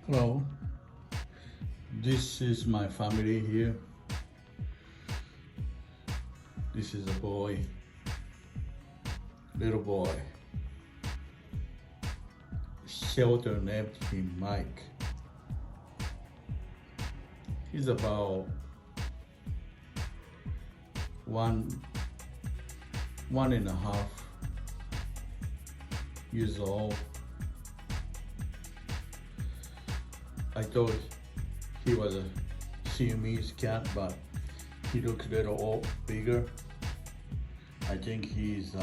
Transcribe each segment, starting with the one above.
Hello, this is my family here. This is a boy, little boy. Shelter named him Mike. He's about one and a half years old. I thought he was a Siamese cat, but he looks a little bigger. I think he's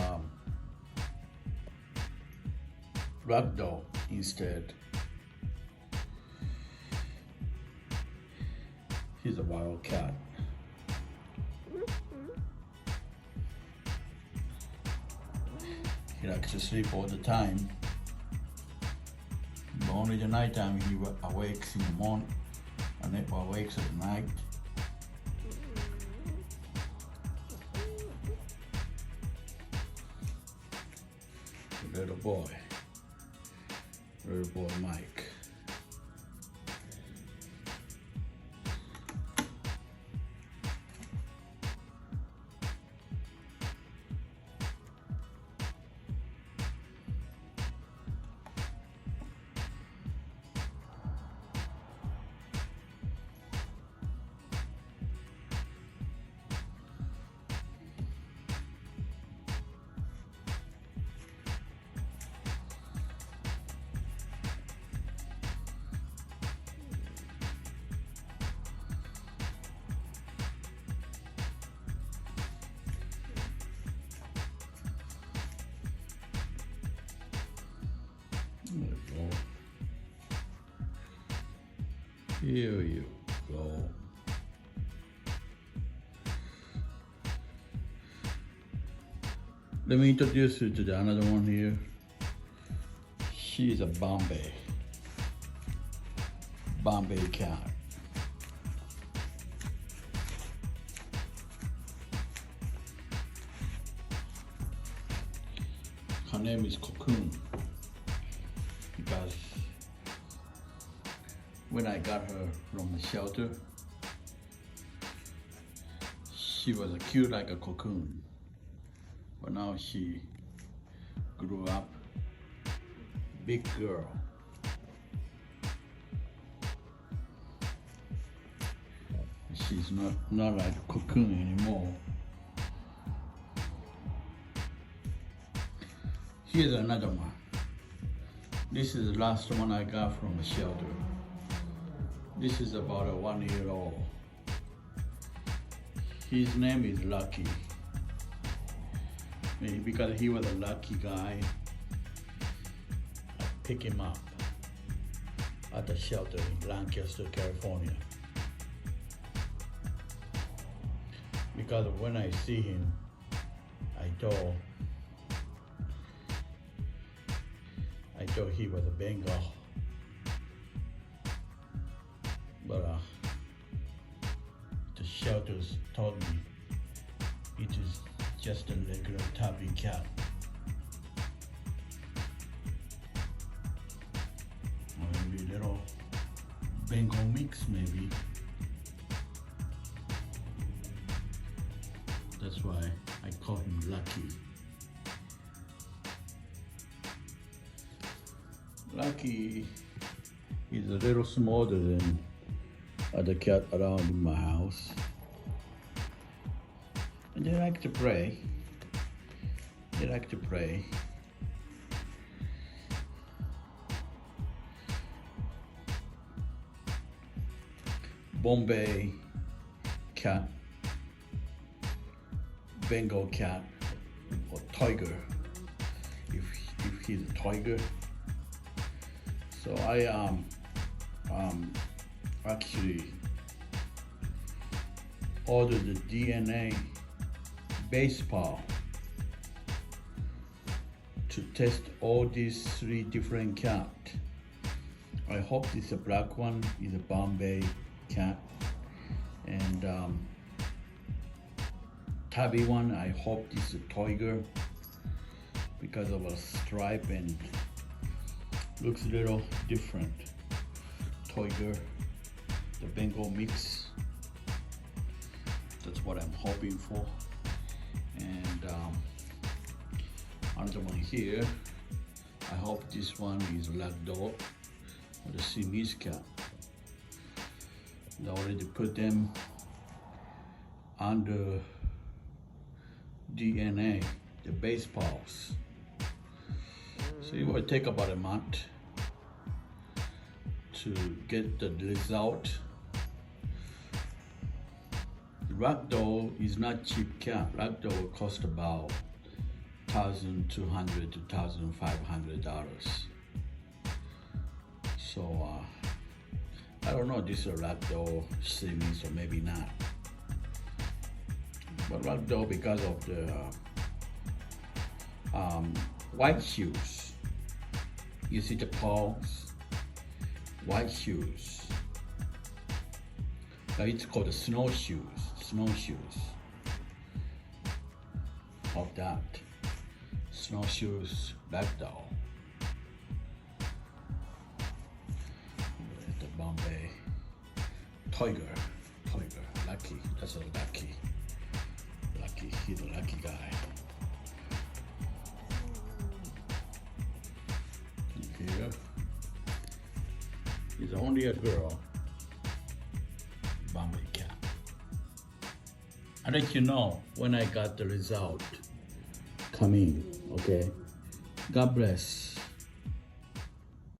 Ragdoll instead. He's a wild cat. He likes to sleep all the time. Only the nighttime he awakes in the morning and then awakes at night. Little boy Mike. There you go. Here you go. Let me introduce you to the another one here. She is a Bombay cat. Her name is Cocoon because when I got her from the shelter, she was cute like a cocoon. But now she grew up, big girl. She's not like a cocoon anymore. Here's another one. This is the last one I got from the shelter. This is about a 1 year old. His name is Lucky. Maybe because he was a lucky guy, I picked him up at the shelter in Lancaster, California. Because when I see him, I thought he was a Bengal. But the shelters told me it is just a regular tabby cat. Maybe a little Bengal mix maybe. That's why I call him Lucky. Lucky is a little smaller than other cat around in my house. And they like to play. Bombay cat, Bengal cat, or Toyger, if he's a Toyger. So I actually ordered the DNA base pair to test all these 3 different cats. I hope this black one is a Bombay cat, and tabby one, I hope this is a Toyger because of a stripe and looks a little different. Toyger, the Bengal mix. That's what I'm hoping for. And another one here. I hope this one is Ragdoll or the Siamese cat. They already put them under DNA, the base pulse. So it will take about a month to get the result. Ragdoll is not cheap cat. Ragdoll will cost about $1,200 to $1,500. So I don't know if this is a Ragdoll Siamese or maybe not. But Ragdoll, because of the white shoes, you see the paws, white shoes. It's called the snowshoes of that. Snowshoes Ragdoll. The Bombay Toyger, lucky, that's a lucky, he's a lucky guy. Here is only a girl, Bombay cat. I'll let you know when I got the result coming, okay? God bless.